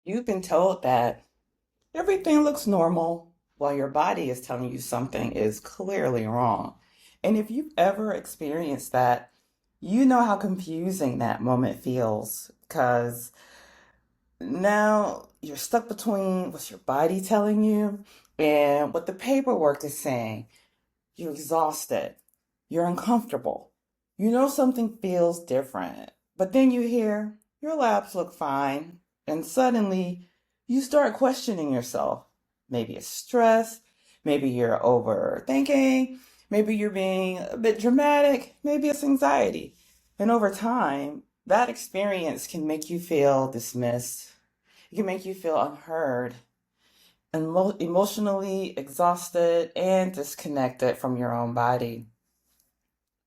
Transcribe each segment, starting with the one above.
You've been told that everything looks normal while your body is telling you something is clearly wrong. And if you've ever experienced that, you know how confusing that moment feels because now you're stuck between what's your body telling you and what the paperwork is saying. You're exhausted, you're uncomfortable, you know something feels different, but then you hear your labs look fine, and suddenly you start questioning yourself. Maybe it's stress, maybe you're overthinking, maybe you're being a bit dramatic, maybe it's anxiety. And over time, that experience can make you feel dismissed, it can make you feel unheard and emotionally exhausted and disconnected from your own body.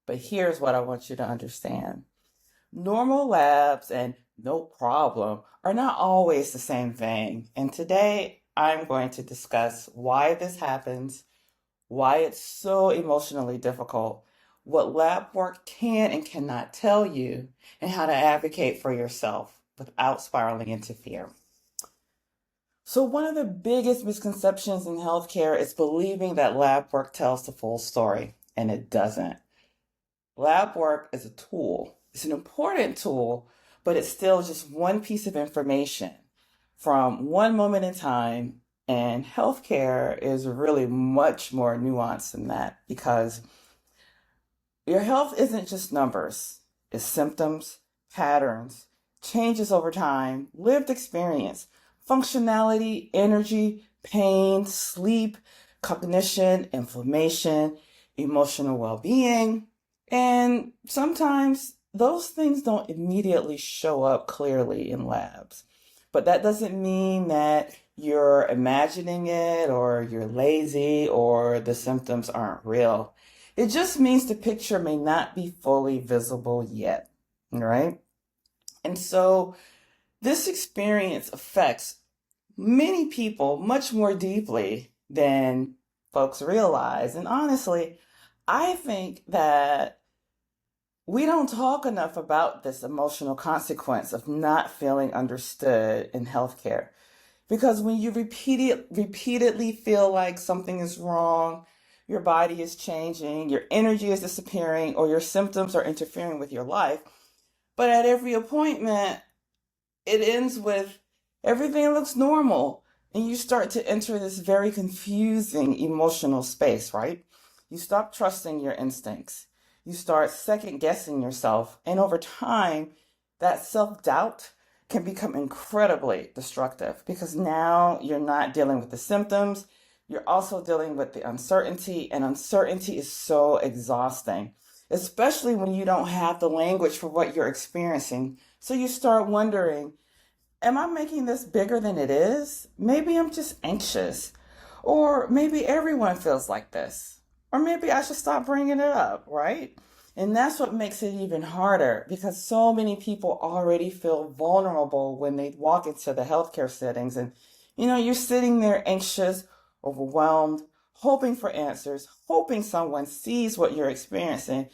But here's what I want you to understand. Normal labs and no problem are not always the same thing. And today I'm going to discuss why this happens, why it's so emotionally difficult, what lab work can and cannot tell you, and how to advocate for yourself without spiraling into fear. So, one of the biggest misconceptions in healthcare is believing that lab work tells the full story, and it doesn't. Lab work is a tool, it's an important tool, but it's still just one piece of information from one moment in time. And healthcare is really much more nuanced than that because your health isn't just numbers, it's symptoms, patterns, changes over time, lived experience, functionality, energy, pain, sleep, cognition, inflammation, emotional well being. And sometimes those things don't immediately show up clearly in labs. But that doesn't mean that you're imagining it or you're lazy or the symptoms aren't real. It just means the picture may not be fully visible yet, right? And so this experience affects many people much more deeply than folks realize. And honestly, I think that we don't talk enough about this emotional consequence of not feeling understood in healthcare. Because when you repeatedly feel like something is wrong, your body is changing, your energy is disappearing, or your symptoms are interfering with your life, but at every appointment, it ends with everything looks normal. And you start to enter this very confusing emotional space, right? You stop trusting your instincts. You start second guessing yourself. And over time, that self doubt can become incredibly destructive because now you're not dealing with the symptoms, you're also dealing with the uncertainty, and uncertainty is so exhausting, especially when you don't have the language for what you're experiencing. So you start wondering, am I making this bigger than it is? Maybe I'm just anxious. Or maybe everyone feels like this. Or maybe I should stop bringing it up, right? And that's what makes it even harder because so many people already feel vulnerable when they walk into the healthcare settings. And, you're sitting there anxious, overwhelmed, hoping for answers, hoping someone sees what you're experiencing.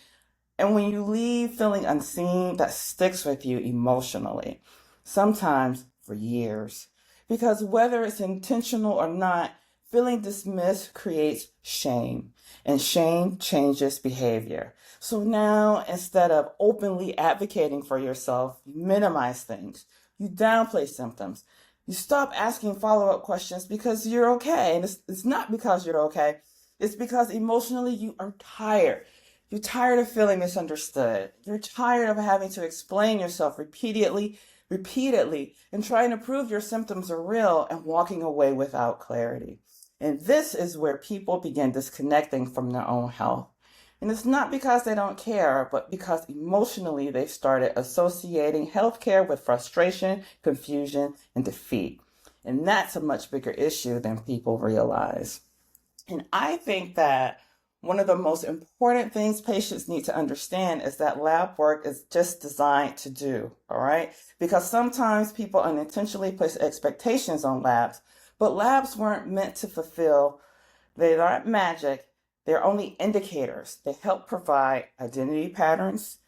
And when you leave feeling unseen, that sticks with you emotionally, sometimes for years. Because whether it's intentional or not, feeling dismissed creates shame, and shame changes behavior. So now, instead of openly advocating for yourself, you minimize things, you downplay symptoms, you stop asking follow up questions because you're okay. And it's not because you're okay, it's because emotionally you are tired. You're tired of feeling misunderstood. You're tired of having to explain yourself repeatedly, and trying to prove your symptoms are real and walking away without clarity. And this is where people begin disconnecting from their own health. And it's not because they don't care, but because emotionally they've started associating healthcare with frustration, confusion, and defeat. And that's a much bigger issue than people realize. And I think that one of the most important things patients need to understand is that lab work is just designed to do, all right? Because sometimes people unintentionally place expectations on labs, but labs weren't meant to fulfill, they aren't magic, they're only indicators. They help provide identity patterns,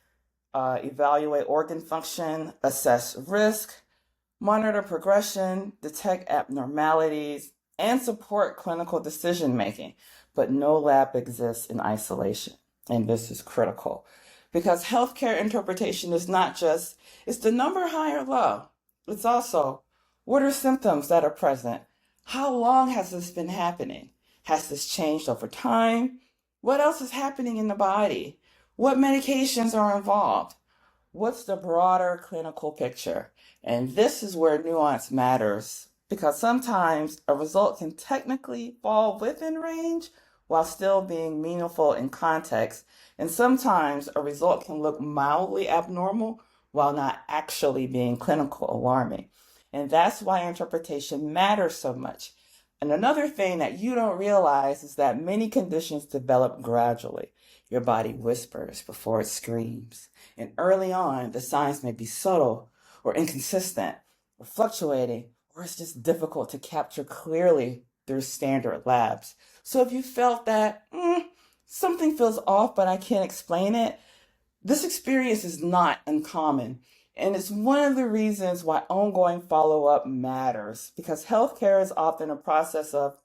evaluate organ function, assess risk, monitor progression, detect abnormalities, and support clinical decision making. But no lab exists in isolation. And this is critical because healthcare interpretation is not just, is the number high or low? It's also, what are symptoms that are present? How long has this been happening? Has this changed over time? What else is happening in the body? What medications are involved? What's the broader clinical picture? And this is where nuance matters because sometimes a result can technically fall within range while still being meaningful in context. And sometimes a result can look mildly abnormal while not actually being clinical alarming. And that's why interpretation matters so much. And another thing that you don't realize is that many conditions develop gradually. Your body whispers before it screams. And early on, the signs may be subtle or inconsistent or fluctuating, or it's just difficult to capture clearly through standard labs. So if you felt that something feels off, but I can't explain it, this experience is not uncommon. And it's one of the reasons why ongoing follow-up matters, because healthcare is often a process of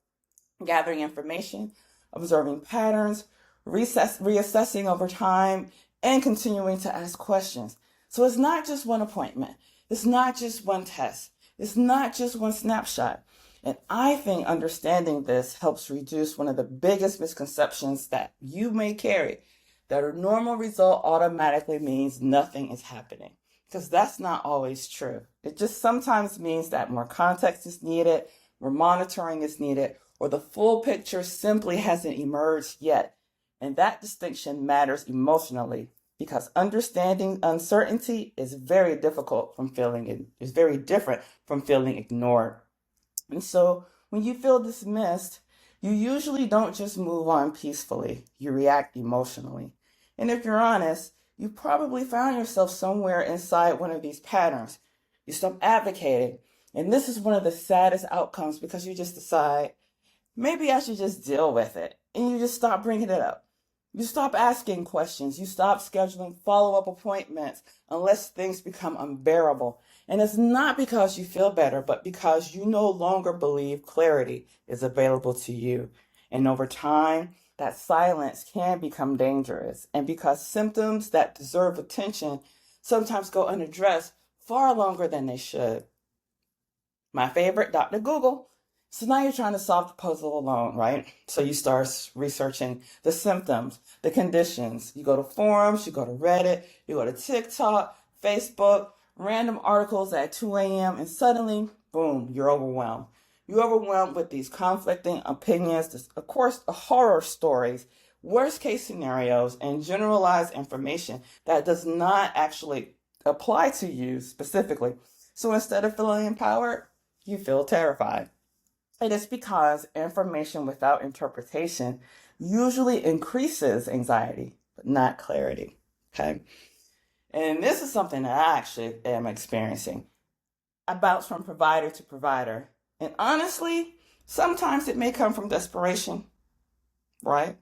gathering information, observing patterns, reassessing over time, and continuing to ask questions. So it's not just one appointment. It's not just one test. It's not just one snapshot. And I think understanding this helps reduce one of the biggest misconceptions that you may carry, that a normal result automatically means nothing is happening. Because that's not always true. It just sometimes means that more context is needed, more monitoring is needed, or the full picture simply hasn't emerged yet. And that distinction matters emotionally because understanding uncertainty is very difficult from feeling is very different from feeling ignored. And so when you feel dismissed, you usually don't just move on peacefully, you react emotionally. And if you're honest, you probably found yourself somewhere inside one of these patterns. You stop advocating, and this is one of the saddest outcomes because you just decide, maybe I should just deal with it, and you just stop bringing it up. You stop asking questions. You stop scheduling follow-up appointments unless things become unbearable. And it's not because you feel better, but because you no longer believe clarity is available to you. And over time, that silence can become dangerous. And because symptoms that deserve attention sometimes go unaddressed far longer than they should. My favorite, Dr. Google. So now you're trying to solve the puzzle alone, right? So you start researching the symptoms, the conditions. You go to forums, you go to Reddit, you go to TikTok, Facebook, random articles at 2 a.m. and suddenly, boom, you're overwhelmed. You're overwhelmed with these conflicting opinions, of course, horror stories, worst case scenarios, and generalized information that does not actually apply to you specifically. So instead of feeling empowered, you feel terrified. It is because information without interpretation usually increases anxiety, but not clarity. Okay. And this is something that I actually am experiencing. I bounce from provider to provider. And honestly, sometimes it may come from desperation, right?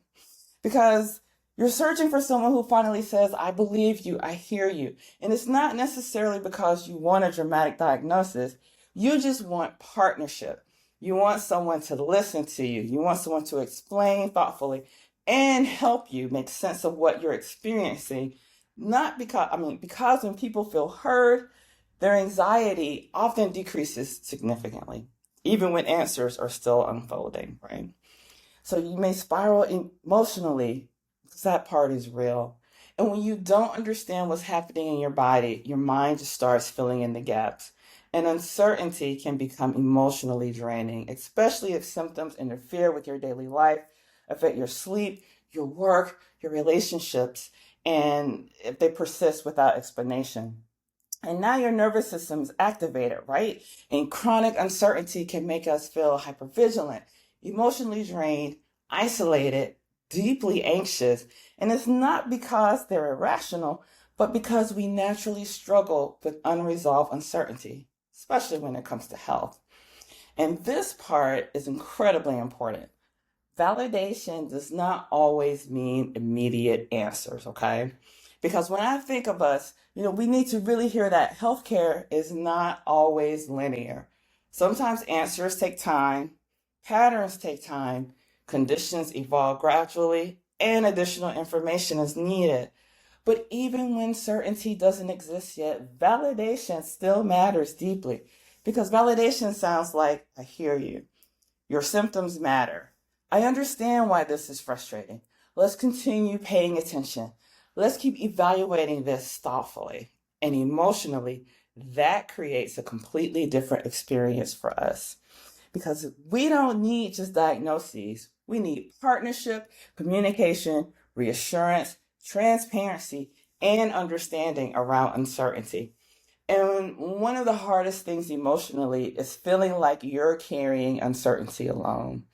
Because you're searching for someone who finally says, I believe you, I hear you. And it's not necessarily because you want a dramatic diagnosis. You just want partnership. You want someone to listen to you. You want someone to explain thoughtfully and help you make sense of what you're experiencing. Not because when people feel heard, their anxiety often decreases significantly, even when answers are still unfolding, right? So you may spiral emotionally because that part is real. And when you don't understand what's happening in your body, your mind just starts filling in the gaps. And uncertainty can become emotionally draining, especially if symptoms interfere with your daily life, affect your sleep, your work, your relationships, and if they persist without explanation. And now your nervous system is activated, right? And chronic uncertainty can make us feel hypervigilant, emotionally drained, isolated, deeply anxious. And it's not because they're irrational, but because we naturally struggle with unresolved uncertainty, especially when it comes to health. And this part is incredibly important. Validation does not always mean immediate answers, okay? Because when I think of us, we need to really hear that healthcare is not always linear. Sometimes answers take time, patterns take time, conditions evolve gradually, and additional information is needed. But even when certainty doesn't exist yet, validation still matters deeply because validation sounds like, I hear you. Your symptoms matter. I understand why this is frustrating. Let's continue paying attention. Let's keep evaluating this thoughtfully and emotionally. That creates a completely different experience for us because we don't need just diagnoses. We need partnership, communication, reassurance, transparency, and understanding around uncertainty. And one of the hardest things emotionally is feeling like you're carrying uncertainty alone,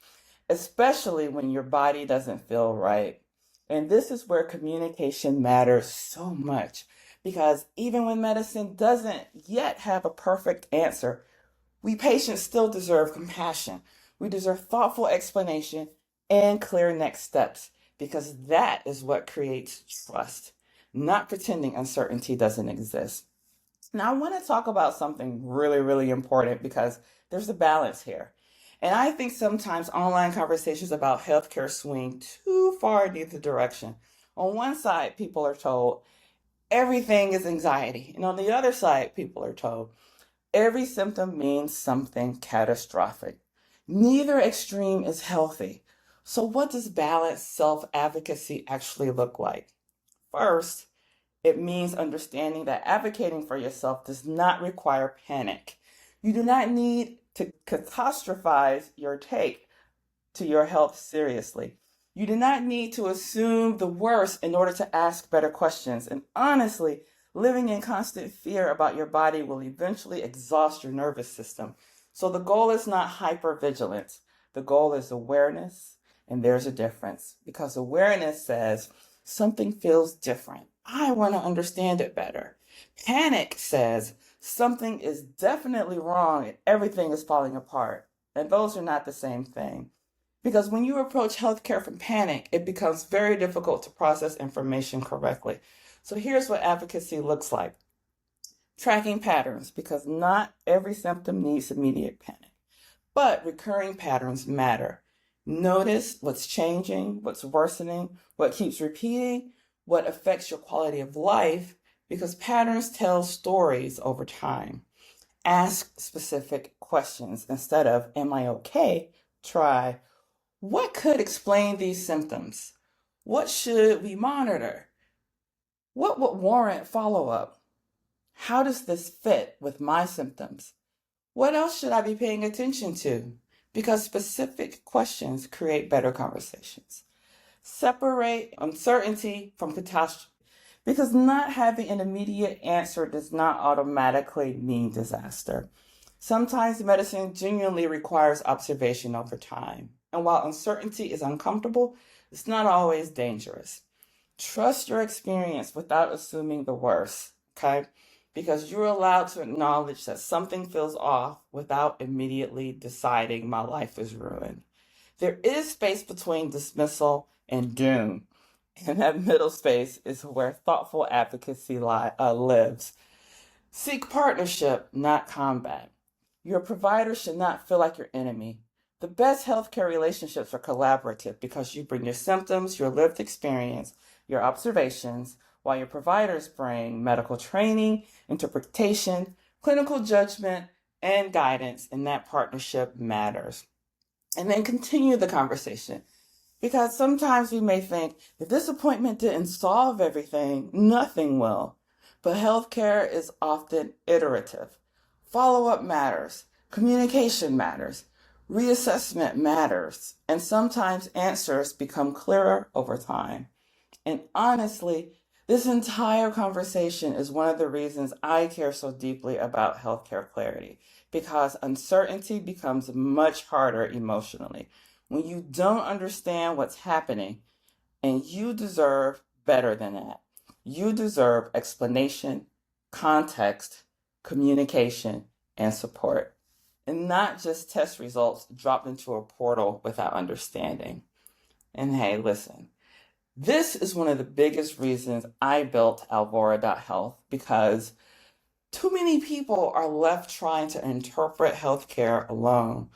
especially when your body doesn't feel right. And this is where communication matters so much because even when medicine doesn't yet have a perfect answer, we patients still deserve compassion. We deserve thoughtful explanation and clear next steps because that is what creates trust, not pretending uncertainty doesn't exist. Now, I want to talk about something really, really important because there's a balance here. And I think sometimes online conversations about healthcare swing too far in either direction. On one side, people are told everything is anxiety. And on the other side, people are told every symptom means something catastrophic. Neither extreme is healthy. So, what does balanced self advocacy actually look like? First, it means understanding that advocating for yourself does not require panic. You do not need to catastrophize your take to your health seriously. You do not need to assume the worst in order to ask better questions. And honestly, living in constant fear about your body will eventually exhaust your nervous system. So the goal is not hypervigilance. The goal is awareness. And there's a difference because awareness says something feels different. I want to understand it better. Panic says something is definitely wrong and everything is falling apart. And those are not the same thing. Because when you approach healthcare from panic, it becomes very difficult to process information correctly. So here's what advocacy looks like. Tracking patterns, because not every symptom needs immediate panic, but recurring patterns matter. Notice what's changing, what's worsening, what keeps repeating, what affects your quality of life, because patterns tell stories over time. Ask specific questions instead of, am I okay? Try, what could explain these symptoms? What should we monitor? What would warrant follow up? How does this fit with my symptoms? What else should I be paying attention to? Because specific questions create better conversations. Separate uncertainty from catastrophe. Because not having an immediate answer does not automatically mean disaster. Sometimes medicine genuinely requires observation over time. And while uncertainty is uncomfortable, it's not always dangerous. Trust your experience without assuming the worst, okay? Because you're allowed to acknowledge that something feels off without immediately deciding my life is ruined. There is space between dismissal and doom. And that middle space is where thoughtful advocacy lives. Seek partnership, not combat. Your provider should not feel like your enemy. The best healthcare relationships are collaborative because you bring your symptoms, your lived experience, your observations, while your providers bring medical training, interpretation, clinical judgment, and guidance, and that partnership matters. And then continue the conversation. Because sometimes we may think, if this appointment didn't solve everything, nothing will. But healthcare is often iterative. Follow-up matters. Communication matters. Reassessment matters. And sometimes answers become clearer over time. And honestly, this entire conversation is one of the reasons I care so deeply about healthcare clarity. Because uncertainty becomes much harder emotionally when you don't understand what's happening, and you deserve better than that. You deserve explanation, context, communication, and support, and not just test results dropped into a portal without understanding. And hey, listen, This is one of the biggest reasons I built Alvora.health because too many people are left trying to interpret healthcare alone.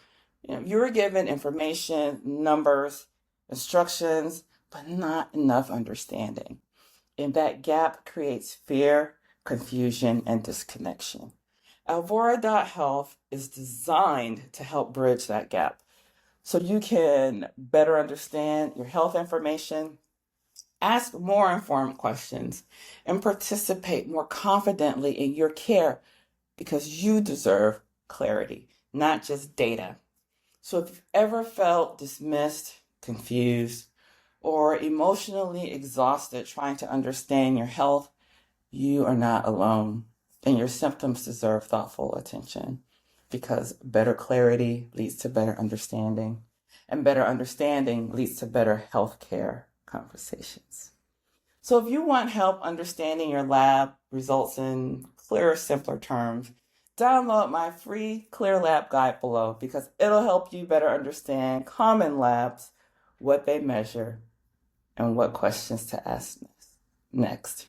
You're given information, numbers, instructions, but not enough understanding. And that gap creates fear, confusion, and disconnection. Alvora.health is designed to help bridge that gap so you can better understand your health information, ask more informed questions, and participate more confidently in your care because you deserve clarity, not just data. So if you've ever felt dismissed, confused, or emotionally exhausted trying to understand your health, you are not alone. And your symptoms deserve thoughtful attention because better clarity leads to better understanding, and better understanding leads to better healthcare conversations. So if you want help understanding your lab results in clearer, simpler terms, download my free Clear Lab guide below because it'll help you better understand common labs, what they measure, and what questions to ask next.